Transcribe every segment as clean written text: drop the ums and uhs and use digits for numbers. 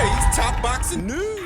today's top boxing news.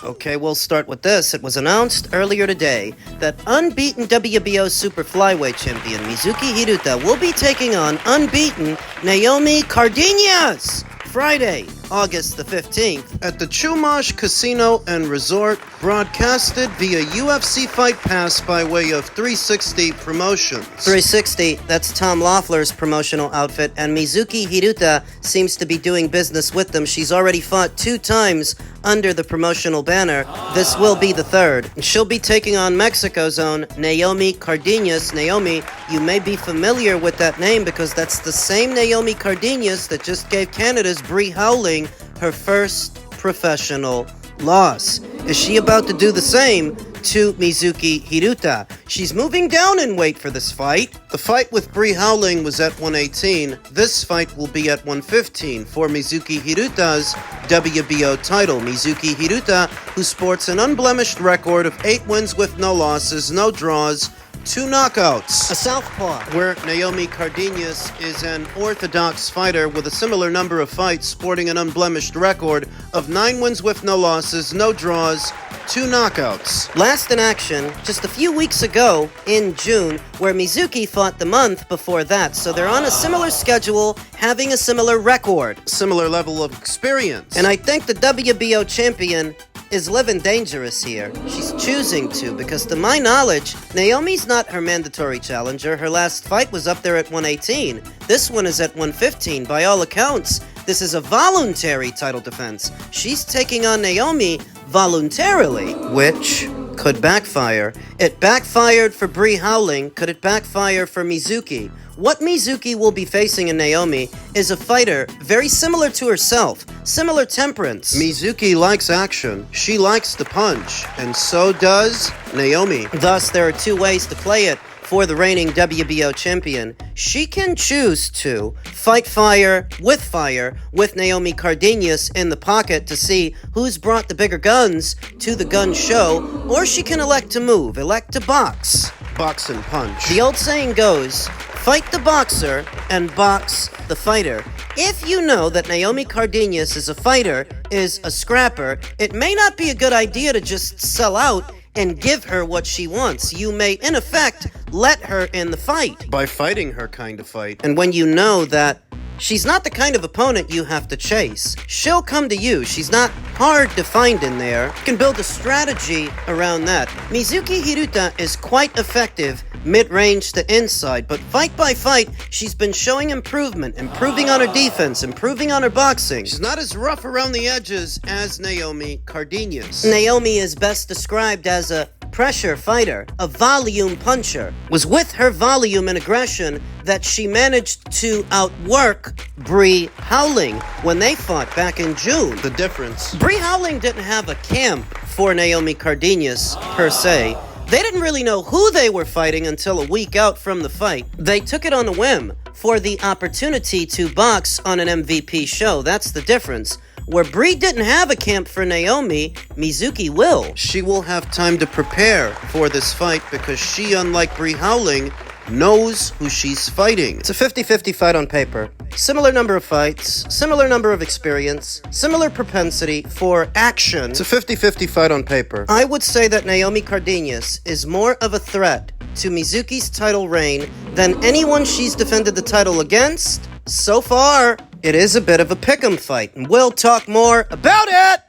Okay, we'll start with this. It was announced earlier today that unbeaten WBO super flyweight champion Mizuki Hiruta will be taking on unbeaten Naomi Cardenas Friday, August the 15th at the Chumash Casino and Resort, broadcasted via UFC Fight Pass by way of 360 Promotions. 360, that's Tom Loeffler's promotional outfit, and Mizuki Hiruta seems to be doing business with them. She's already fought 2 times under the promotional banner. This will be the 3rd. She'll be taking on Mexico's own Naomi Cardenas. Naomi, you may be familiar with that name because that's the same Naomi Cardenas that just gave Canada's Bree Howling her first professional loss. Is she about to do the same to Mizuki Hiruta? She's moving down in weight for this fight. The fight with Bree Howling was at 118. This fight will be at 115 for Mizuki Hiruta's WBO title. Mizuki Hiruta, who sports an unblemished record of 8 wins with no losses, no draws, 2 knockouts. A southpaw. Where Naomi Cardenas is an orthodox fighter with a similar number of fights, sporting an unblemished record of 9 wins with no losses, no draws, 2 knockouts. Last in action, just a few weeks ago in June, where Mizuki fought the month before that, so they're on a similar schedule, having a similar record. Similar level of experience. And I think the WBO champion is living dangerous here. She's choosing to, because to my knowledge, Naomi's not her mandatory challenger. Her last fight was up there at 118. This one is at 115. By all accounts, this is a voluntary title defense. She's taking on Naomi voluntarily, which could backfire. It backfired for Bree Howling. Could it backfire for Mizuki? What Mizuki will be facing in Naomi is a fighter very similar to herself, similar temperance. Mizuki likes action, she likes to punch, and so does Naomi. Thus, there are 2 ways to play it for the reigning WBO champion. She can choose to fight fire with Naomi Cardenas in the pocket to see who's brought the bigger guns to the gun show, or she can elect to move, elect to box. Box and punch. The old saying goes, fight the boxer and box the fighter. If you know that Naomi Cardenas is a fighter, is a scrapper, it may not be a good idea to just sell out and give her what she wants. You may, in effect, let her in the fight by fighting her kind of fight. And when you know that she's not the kind of opponent you have to chase, she'll come to you. She's not hard to find in there. You can build a strategy around that. Mizuki Hiruta is quite effective mid-range to inside, but fight by fight, she's been showing improvement, improving on her defense, improving on her boxing. She's not as rough around the edges as Naomi Cardenas. Naomi is best described as a pressure fighter, a volume puncher. It was with her volume and aggression that she managed to outwork Bree Howling when they fought back in June. The difference. Bree Howling didn't have a camp for Naomi Cardenas, per se. They didn't really know who they were fighting until a week out from the fight. They took it on a whim for the opportunity to box on an MVP show. That's the difference. Where Bree didn't have a camp for Naomi, Mizuki will. She will have time to prepare for this fight because she, unlike Bree Howling, knows who she's fighting. It's a 50-50 fight on paper. Similar number of fights, similar number of experience, similar propensity for action. It's a 50-50 fight on paper. I would say that Naomi Cardenas is more of a threat to Mizuki's title reign than anyone she's defended the title against. So far, it is a bit of a pick'em fight, and we'll talk more about it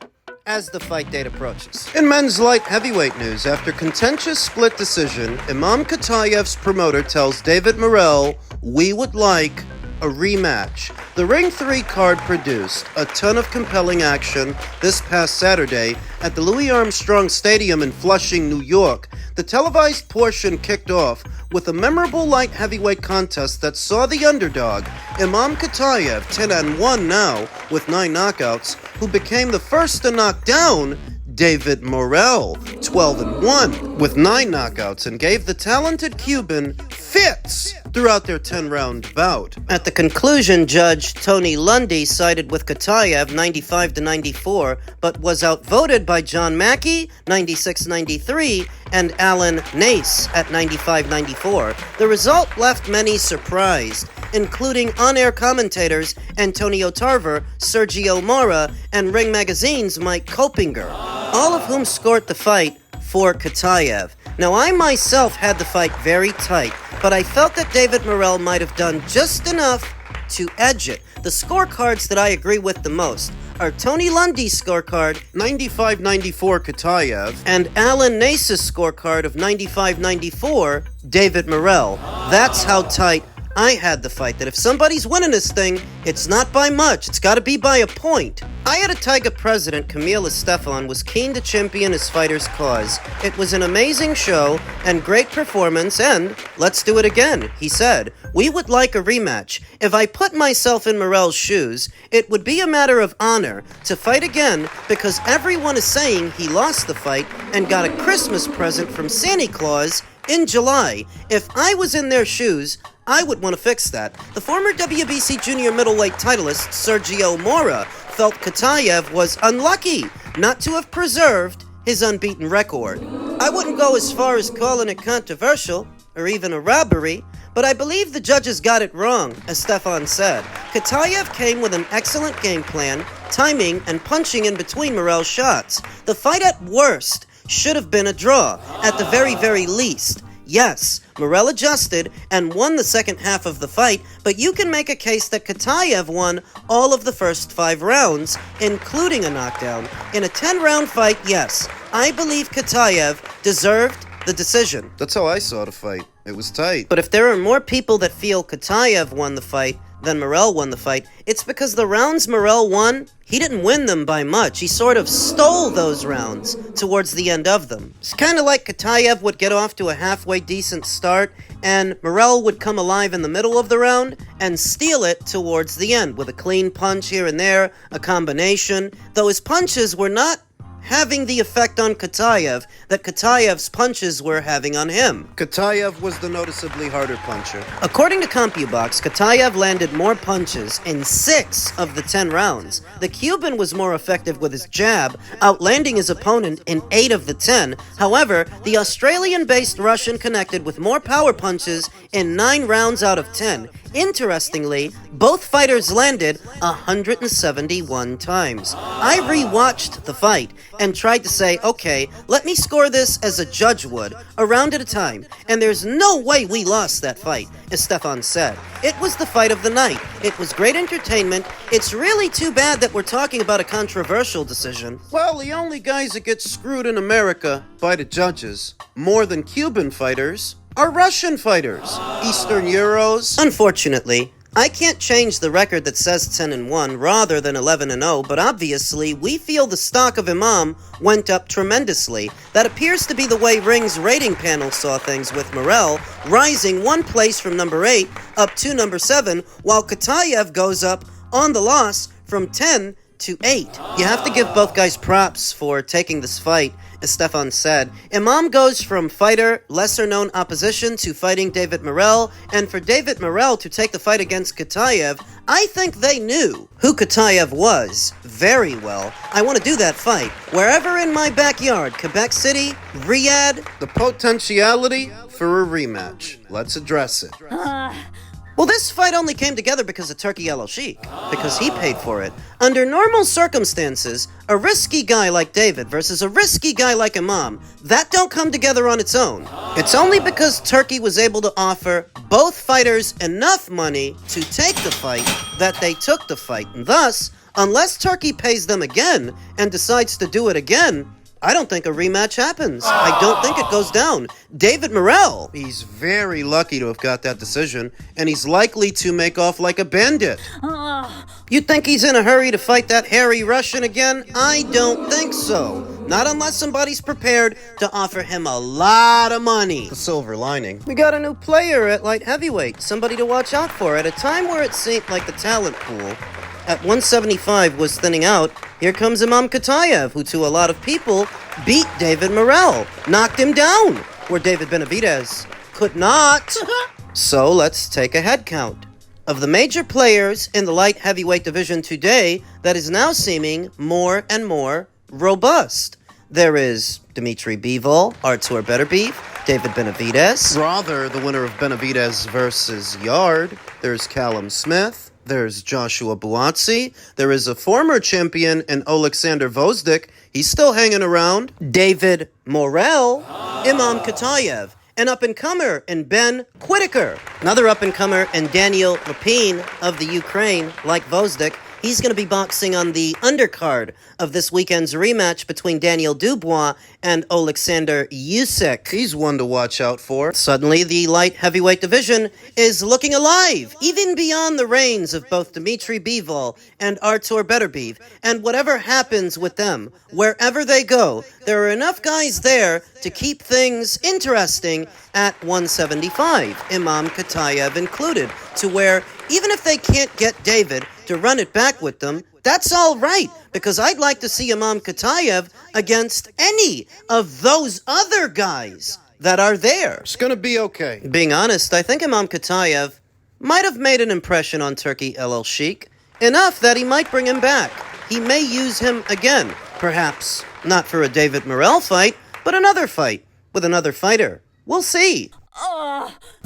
as the fight date approaches. In men's light heavyweight news, after contentious split decision, Imam Khataev's promoter tells David Morrell, "We would like a rematch." The Ring 3 card produced a ton of compelling action this past Saturday at the Louis Armstrong Stadium in Flushing, New York. The televised portion kicked off with a memorable light heavyweight contest that saw the underdog, Imam Khataev, 10-1 now with 9 knockouts, who became the first to knock down David Morrell, 12-1 with 9 knockouts, and gave the talented Cuban fits throughout their 10-round bout. At the conclusion, Judge Tony Lundy sided with Khataev 95-94, but was outvoted by John Mackey 96-93 and Alan Nace at 95-94. The result left many surprised, including on-air commentators Antonio Tarver, Sergio Mora, and Ring Magazine's Mike Kopinger, all of whom scored the fight for Khataev. Now, I myself had the fight very tight, but I felt that David Morrell might have done just enough to edge it. The scorecards that I agree with the most are Tony Lundy's scorecard, 95-94 Khataev, and Alan Nace's scorecard of 95-94 David Morrell. That's how tight I had the fight, that if somebody's winning this thing, it's not by much, it's gotta be by a point. I had a Tiger president, Camille Estephan, was keen to champion his fighter's cause. It was an amazing show and great performance, and let's do it again, he said. We would like a rematch. If I put myself in Morrell's shoes, it would be a matter of honor to fight again because everyone is saying he lost the fight and got a Christmas present from Santa Claus in July. If I was in their shoes, I would want to fix that. The former WBC junior middleweight titleist Sergio Mora felt Khataev was unlucky not to have preserved his unbeaten record. I wouldn't go as far as calling it controversial or even a robbery, but I believe the judges got it wrong, as Estephan said. Khataev came with an excellent game plan, timing, and punching in between Morrell's shots. The fight at worst should have been a draw, at the very, very least. Yes, Morrell adjusted and won the second half of the fight, but you can make a case that Khataev won all of the first 5 rounds, including a knockdown. In a 10-round fight, yes, I believe Khataev deserved the decision. That's how I saw the fight. It was tight. But if there are more people that feel Khataev won the fight than Morrell won the fight, it's because the rounds Morrell won, he didn't win them by much. He sort of stole those rounds towards the end of them. It's kind of like Khataev would get off to a halfway decent start, and Morrell would come alive in the middle of the round and steal it towards the end with a clean punch here and there, a combination, though his punches were not having the effect on Khataev that Khataev's punches were having on him. Khataev was the noticeably harder puncher. According to CompuBox, Khataev landed more punches in 6 of the 10 rounds. The Cuban was more effective with his jab, outlanding his opponent in 8 of the 10. However, the Australian-based Russian connected with more power punches in 9 rounds out of 10. Interestingly, both fighters landed 171 times. I rewatched the fight and tried to say, okay, let me score this as a judge would, a round at a time, and there's no way we lost that fight, as Estephan said. It was the fight of the night. It was great entertainment. It's really too bad that we're talking about a controversial decision. Well, the only guys that get screwed in America by the judges, more than Cuban fighters, are Russian fighters, Eastern Euros. Unfortunately, I can't change the record that says 10-1 rather than 11-0, but obviously we feel the stock of Imam went up tremendously. That appears to be the way Ring's rating panel saw things, with Morrell rising 1 place from number 8 up to number 7, while Khataev goes up on the loss from 10 to 8. You have to give both guys props for taking this fight. As Estephan said, Imam goes from fighter, lesser-known opposition to fighting David Morrell, and for David Morrell to take the fight against Khataev, I think they knew who Khataev was very well. I want to do that fight wherever in my backyard, Quebec City, Riyadh. The potentiality for a rematch. Let's address it. Well, this fight only came together because of Turkey El Sheikh, because he paid for it. Under normal circumstances, a risky guy like David versus a risky guy like Imam, that don't come together on its own. It's only because Turkey was able to offer both fighters enough money to take the fight that they took the fight. And thus, unless Turkey pays them again and decides to do it again, I don't think a rematch happens. I don't think it goes down. David Morrell, he's very lucky to have got that decision, and he's likely to make off like a bandit. You think he's in a hurry to fight that hairy Russian again? I don't think so. Not unless somebody's prepared to offer him a lot of money. The silver lining. We got a new player at light heavyweight, somebody to watch out for. At a time where it seemed like the talent pool at 175 was thinning out, here comes Imam Khataev, who to a lot of people beat David Morrell, knocked him down, where David Benavidez could not. So let's take a head count. Of the major players in the light heavyweight division today, that is now seeming more and more robust. There is Dimitri Bivol, Artur Beterbiev, David Benavidez. Rather, the winner of Benavidez versus Yard. There's Callum Smith. There's Joshua Buatsi. There is a former champion in Alexander Vosdik. He's still hanging around. David Morrell, Imam Khataev, an up-and-comer in Ben Whittaker. Another up-and-comer in Daniel Lapine of the Ukraine, like Vosdik. He's going to be boxing on the undercard of this weekend's rematch between Daniel Dubois and Alexander Usyk. He's one to watch out for. Suddenly, the light heavyweight division is looking alive, even beyond the reigns of both Dimitri Bivol and Artur Beterbiev. And whatever happens with them, wherever they go, there are enough guys there to keep things interesting at 175, Imam Khataev included, to where even if they can't get David to run it back with them, that's all right, because I'd like to see Imam Khataev against any of those other guys that are there. It's gonna be okay. Being honest, I think Imam Khataev might have made an impression on Turkey El Sheikh, enough that he might bring him back. He may use him again, perhaps not for a David Morrell fight, but another fight with another fighter. We'll see.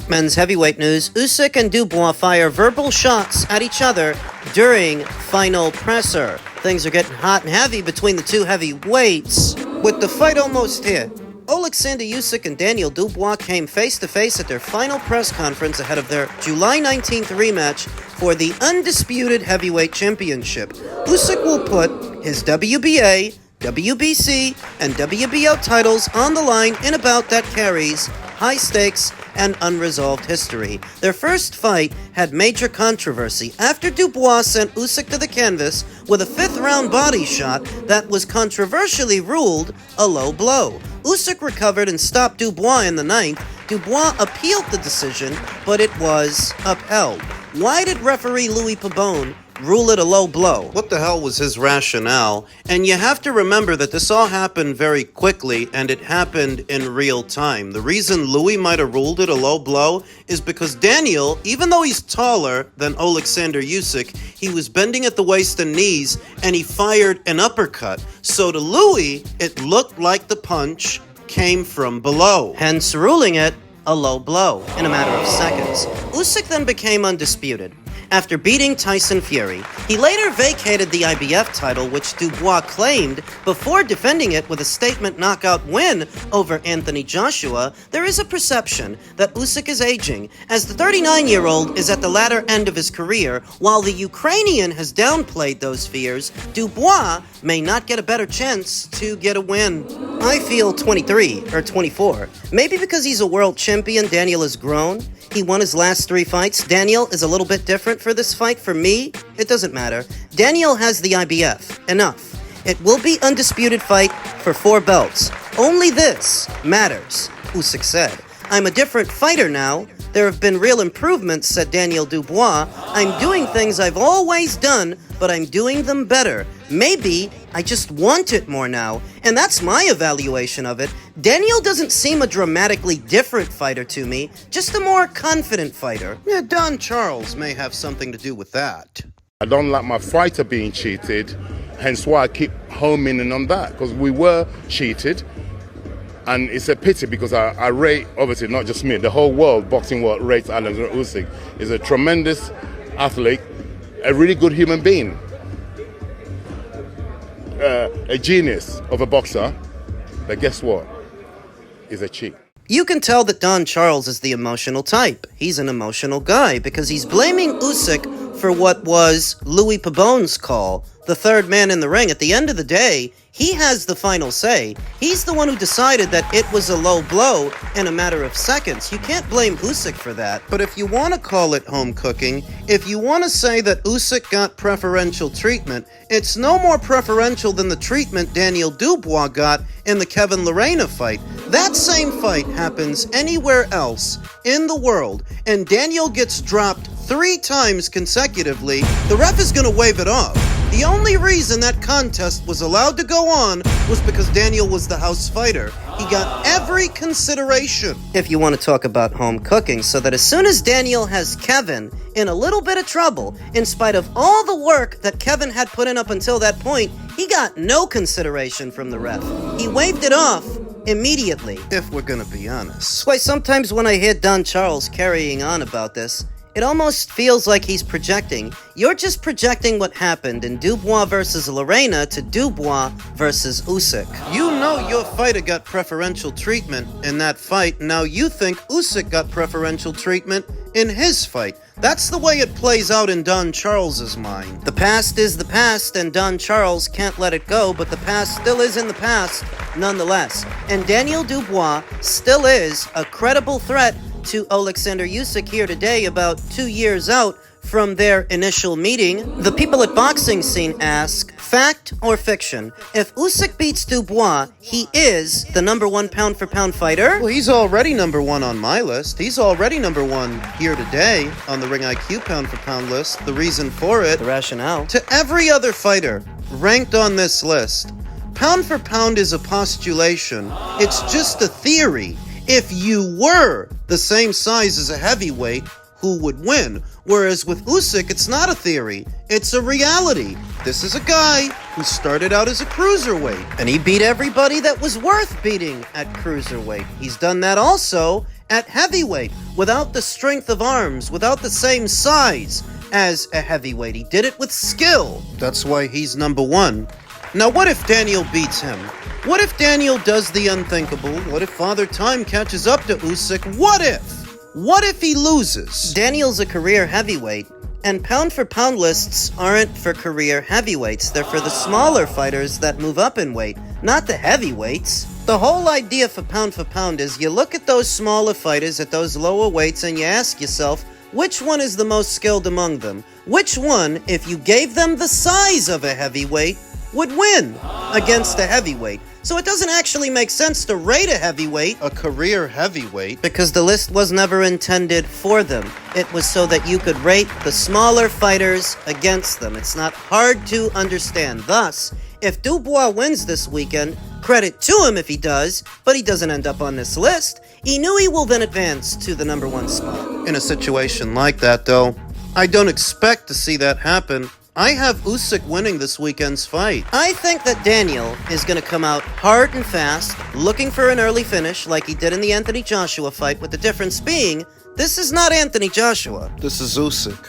Men's heavyweight news, Usyk and Dubois fire verbal shots at each other during final presser. Things are getting hot and heavy between the two heavyweights. With the fight almost here, Alexander Usyk and Daniel Dubois came face-to-face at their final press conference ahead of their July 19th rematch for the undisputed heavyweight championship. Usyk will put his WBA, WBC, and WBO titles on the line in a bout that carries high stakes and unresolved history. Their first fight had major controversy after Dubois sent Usyk to the canvas with a fifth-round body shot that was controversially ruled a low blow. Usyk recovered and stopped Dubois in the ninth. Dubois appealed the decision, but it was upheld. Why did referee Louis Pabon rule it a low blow? What the hell was his rationale? And you have to remember that this all happened very quickly, and it happened in real time. The reason Louis might have ruled it a low blow is because Daniel, even though he's taller than Alexander Usyk, he was bending at the waist and knees, and he fired an uppercut. So to Louis, it looked like the punch came from below. Hence ruling it a low blow in a matter of seconds. Usyk then became undisputed after beating Tyson Fury. He later vacated the IBF title, which Dubois claimed, before defending it with a statement knockout win over Anthony Joshua. There is a perception that Usyk is aging, as the 39-year-old is at the latter end of his career. While the Ukrainian has downplayed those fears, Dubois may not get a better chance to get a win. I feel 23 or 24. Maybe because he's a world champion, Daniel has grown. He won his last 3 fights. Daniel is a little bit different for this fight. For me, it doesn't matter. Daniel has the IBF. Enough. It will be undisputed fight for 4 belts. Only this matters, Usyk said. I'm a different fighter now. There have been real improvements, said Daniel Dubois. I'm doing things I've always done, but I'm doing them better. Maybe I just want it more now, and that's my evaluation of it. Daniel doesn't seem a dramatically different fighter to me, just a more confident fighter. Yeah, Don Charles may have something to do with that. I don't like my fighter being cheated, hence why I keep homing in on that, because we were cheated. And it's a pity because I rate, obviously not just me, the whole world, boxing world rates Alexander Usyk. He's a tremendous athlete, a really good human being, a genius of a boxer, but guess what? He's a cheat. You can tell that Don Charles is the emotional type. He's an emotional guy because he's blaming Usyk for what was Louis Pabon's call, the third man in the ring. At the end of the day, he has the final say. He's the one who decided that it was a low blow in a matter of seconds. You can't blame Usyk for that. But if you want to call it home cooking, if you want to say that Usyk got preferential treatment, it's no more preferential than the treatment Daniel Dubois got in the Kevin Lerena fight. That same fight happens anywhere else in the world, and Daniel gets dropped 3 times consecutively. The ref is going to wave it off. The only reason that contest was allowed to go on was because Daniel was the house fighter. He got every consideration. If you want to talk about home cooking, so that as soon as Daniel has Kevin in a little bit of trouble, in spite of all the work that Kevin had put in up until that point, he got no consideration from the ref. He waved it off immediately. If we're gonna be honest. That's why sometimes when I hear Don Charles carrying on about this, it almost feels like he's projecting. You're just projecting what happened in Dubois versus Lorena to Dubois versus Usyk. You know your fighter got preferential treatment in that fight. Now you think Usyk got preferential treatment in his fight. That's the way it plays out in Don Charles's mind. The past is the past, and Don Charles can't let it go, but the past still is in the past nonetheless. And Daniel Dubois still is a credible threat to Alexander Usyk here today, about 2 years out from their initial meeting. The people at Boxing Scene ask, fact or fiction? If Usyk beats Dubois, he is the #1 pound-for-pound fighter? Well, he's already #1 on my list. He's already #1 here today on the Ring IQ pound-for-pound list. The reason for it, The rationale. to every other fighter ranked on this list, pound for pound is a postulation. It's just a theory. If you were the same size as a heavyweight, who would win? Whereas with Usyk, it's not a theory. It's a reality. This is a guy who started out as a cruiserweight. And he beat everybody that was worth beating at cruiserweight. He's done that also at heavyweight, without the strength of arms, without the same size as a heavyweight. He did it with skill. That's why he's #1. Now, what if Daniel beats him? What if Daniel does the unthinkable? What if Father Time catches up to Usyk? What if? What if he loses? Daniel's a career heavyweight, and pound-for-pound lists aren't for career heavyweights. They're for the smaller fighters that move up in weight, not the heavyweights. The whole idea for pound is you look at those smaller fighters at those lower weights and you ask yourself, which one is the most skilled among them? Which one, if you gave them the size of a heavyweight, would win against a heavyweight? So it doesn't actually make sense to rate a heavyweight, a career heavyweight, Because the list was never intended for them. It was so that you could rate the smaller fighters against them. It's not hard to understand. Thus, if Dubois wins this weekend, credit to him if he does, but he doesn't end up on this list. He knew he will then advance to the #1 spot. In a situation like that, though, I don't expect to see that happen. I have Usyk winning this weekend's fight. I think that Daniel is going to come out hard and fast, looking for an early finish like he did in the Anthony Joshua fight, with the difference being, this is not Anthony Joshua. This is Usyk.